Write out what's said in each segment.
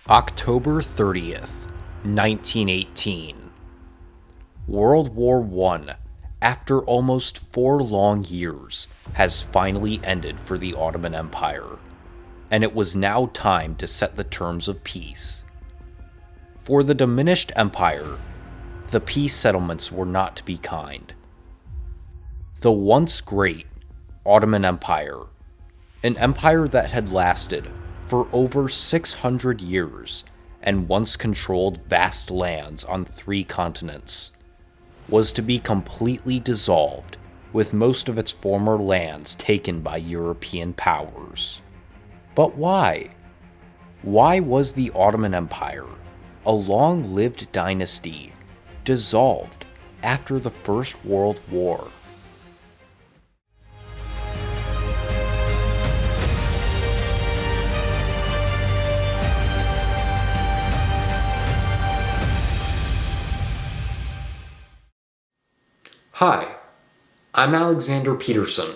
October 30th, 1918. World War I, after almost 4 long years, has finally ended for the Ottoman Empire, and it was now time to set the terms of peace. For the diminished empire, the peace settlements were not to be kind. The once great Ottoman Empire, an empire that had lasted for over 600 years and once controlled vast lands on 3 continents, was to be completely dissolved, with most of its former lands taken by European powers. But why? Why was the Ottoman Empire, a long-lived dynasty, dissolved after the First World War? Hi, I'm Alexander Peterson,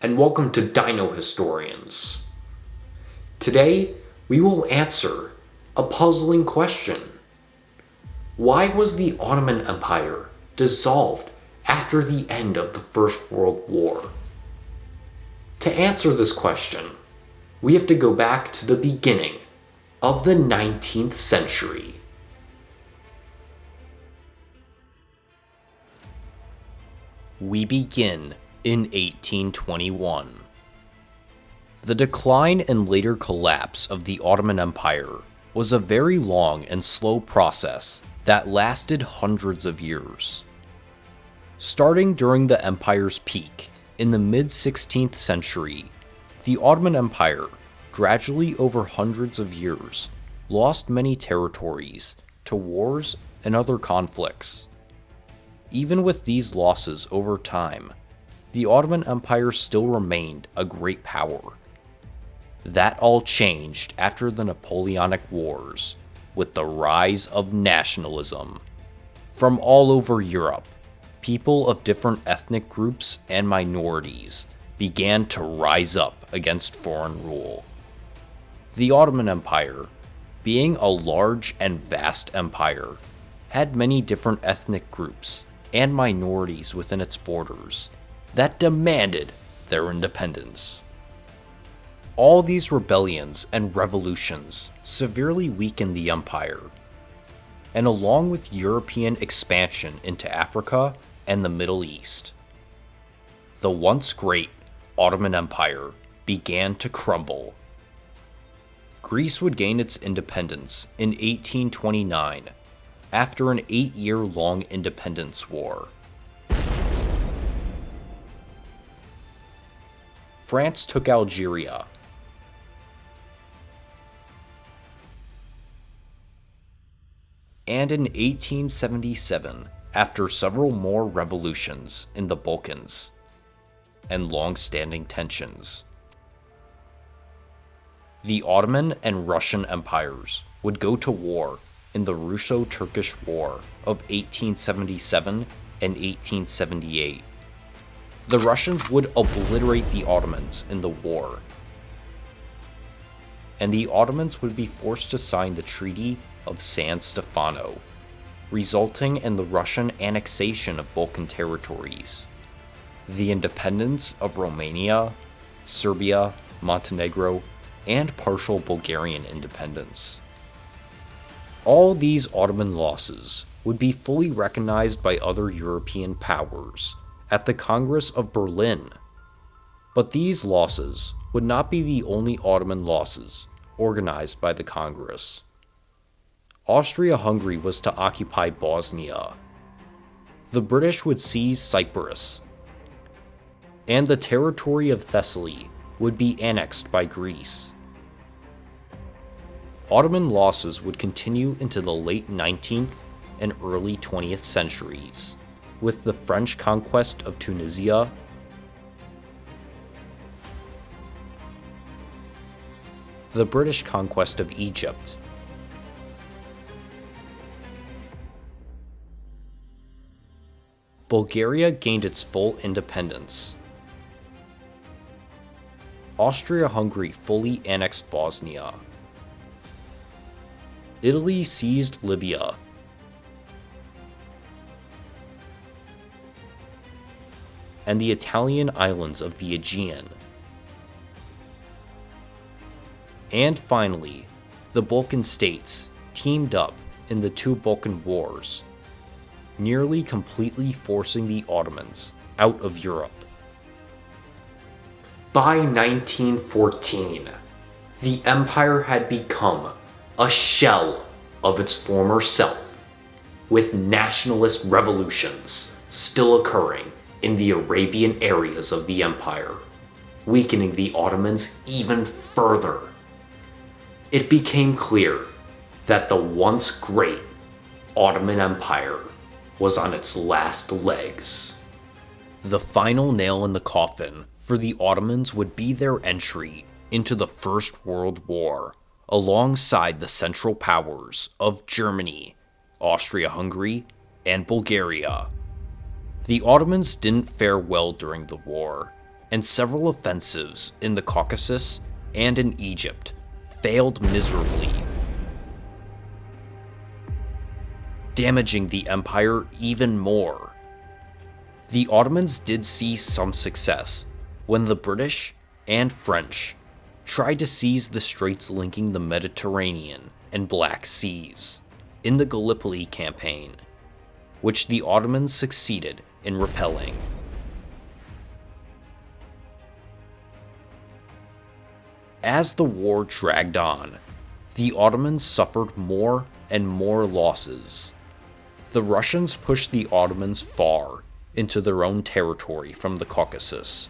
and welcome to Dino Historians. Today, we will answer a puzzling question. Why was the Ottoman Empire dissolved after the end of the First World War? To answer this question, we have to go back to the beginning of the 19th century. We begin in 1821. The decline and later collapse of the Ottoman Empire was a very long and slow process that lasted hundreds of years. Starting during the empire's peak in the mid-16th century, the Ottoman Empire, gradually over hundreds of years, lost many territories to wars and other conflicts. Even with these losses over time, the Ottoman Empire still remained a great power. That all changed after the Napoleonic Wars, with the rise of nationalism. From all over Europe, people of different ethnic groups and minorities began to rise up against foreign rule. The Ottoman Empire, being a large and vast empire, had many different ethnic groups and minorities within its borders that demanded their independence. All these rebellions and revolutions severely weakened the empire, and along with European expansion into Africa and the Middle East, the once great Ottoman Empire began to crumble. Greece would gain its independence in 1829 after an 8-year-long independence war. France took Algeria. And in 1877, after several more revolutions in the Balkans and long-standing tensions, the Ottoman and Russian empires would go to war in the Russo-Turkish War of 1877 and 1878. The Russians would obliterate the Ottomans in the war, and the Ottomans would be forced to sign the Treaty of San Stefano, resulting in the Russian annexation of Balkan territories, the independence of Romania, Serbia, Montenegro, and partial Bulgarian independence. All these Ottoman losses would be fully recognized by other European powers at the Congress of Berlin. But these losses would not be the only Ottoman losses organized by the Congress. Austria-Hungary was to occupy Bosnia. The British would seize Cyprus, and the territory of Thessaly would be annexed by Greece. Ottoman losses would continue into the late 19th and early 20th centuries, with the French conquest of Tunisia, the British conquest of Egypt, Bulgaria gained its full independence. Austria-Hungary fully annexed Bosnia. Italy seized Libya, and the Italian islands of the Aegean. And finally, the Balkan states teamed up in the two Balkan Wars, nearly completely forcing the Ottomans out of Europe. By 1914, the empire had become a shell of its former self, with nationalist revolutions still occurring in the Arabian areas of the empire, weakening the Ottomans even further. It became clear that the once great Ottoman Empire was on its last legs. The final nail in the coffin for the Ottomans would be their entry into the First World War, alongside the Central Powers of Germany, Austria-Hungary, and Bulgaria. The Ottomans didn't fare well during the war, and several offensives in the Caucasus and in Egypt failed miserably, damaging the empire even more. The Ottomans did see some success when the British and French tried to seize the straits linking the Mediterranean and Black Seas in the Gallipoli campaign, which the Ottomans succeeded in repelling. As the war dragged on, the Ottomans suffered more and more losses. The Russians pushed the Ottomans far into their own territory from the Caucasus,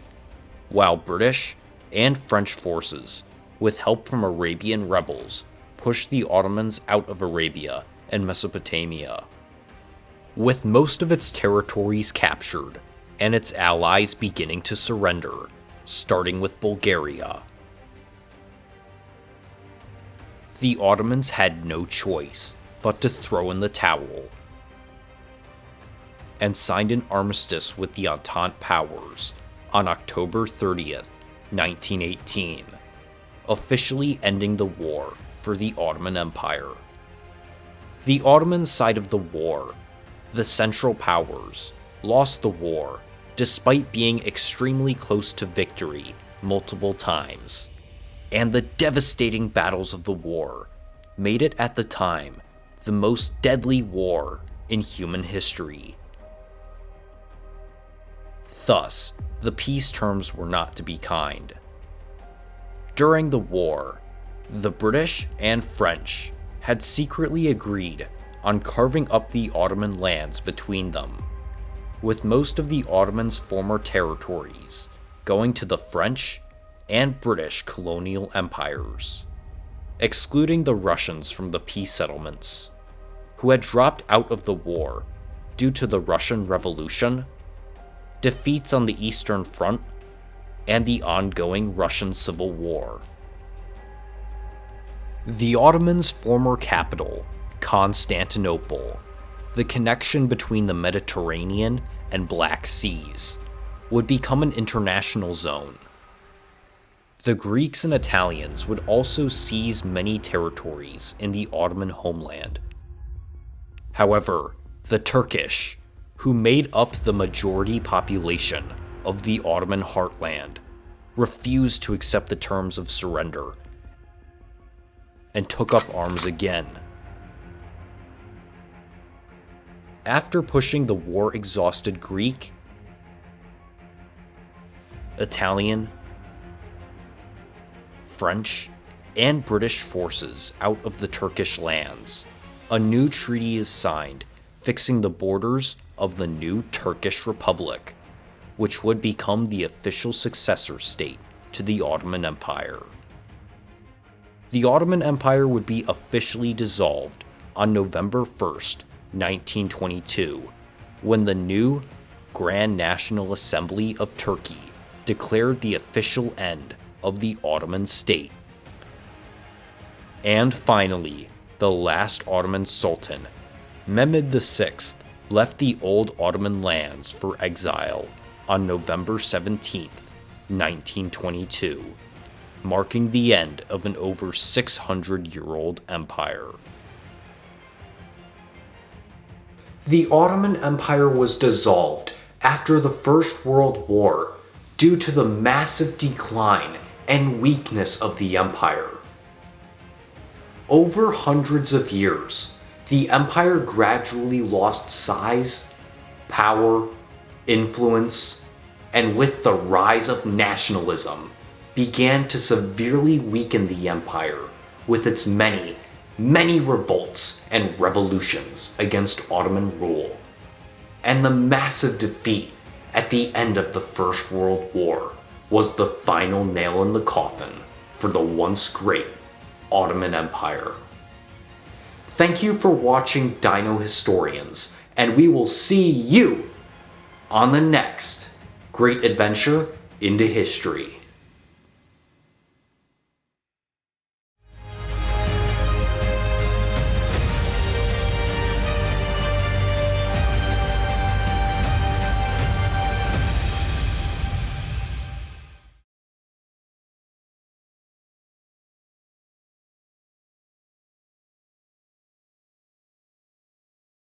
while British and French forces, with help from Arabian rebels, pushed the Ottomans out of Arabia and Mesopotamia. With most of its territories captured, and its allies beginning to surrender, starting with Bulgaria, the Ottomans had no choice but to throw in the towel, and signed an armistice with the Entente powers on October 30th, 1918, officially ending the war for the Ottoman Empire. The Ottoman side of the war, the Central Powers, lost the war despite being extremely close to victory multiple times, and the devastating battles of the war made it at the time the most deadly war in human history. Thus, the peace terms were not to be kind. During the war, the British and French had secretly agreed on carving up the Ottoman lands between them, with most of the Ottomans' former territories going to the French and British colonial empires, excluding the Russians from the peace settlements, who had dropped out of the war due to the Russian Revolution, defeats on the Eastern Front, and the ongoing Russian Civil War. The Ottomans' former capital, Constantinople, the connection between the Mediterranean and Black Seas, would become an international zone. The Greeks and Italians would also seize many territories in the Ottoman homeland. However, the Turkish, who made up the majority population of the Ottoman heartland, refused to accept the terms of surrender and took up arms again. After pushing the war-exhausted Greek, Italian, French, and British forces out of the Turkish lands, a new treaty is signed fixing the borders of the new Turkish Republic, which would become the official successor state to the Ottoman Empire. The Ottoman Empire would be officially dissolved on November 1st, 1922, when the new Grand National Assembly of Turkey declared the official end of the Ottoman state. And finally, the last Ottoman Sultan, Mehmed VI, left the old Ottoman lands for exile on November 17, 1922, marking the end of an over 600-year-old empire. The Ottoman Empire was dissolved after the First World War due to the massive decline and weakness of the empire. Over hundreds of years, the empire gradually lost size, power, influence, and with the rise of nationalism, began to severely weaken the empire with its many revolts and revolutions against Ottoman rule, and the massive defeat at the end of the First World War was the final nail in the coffin for the once great Ottoman Empire. Thank you for watching Dino Historians, and we will see you on the next great adventure into history.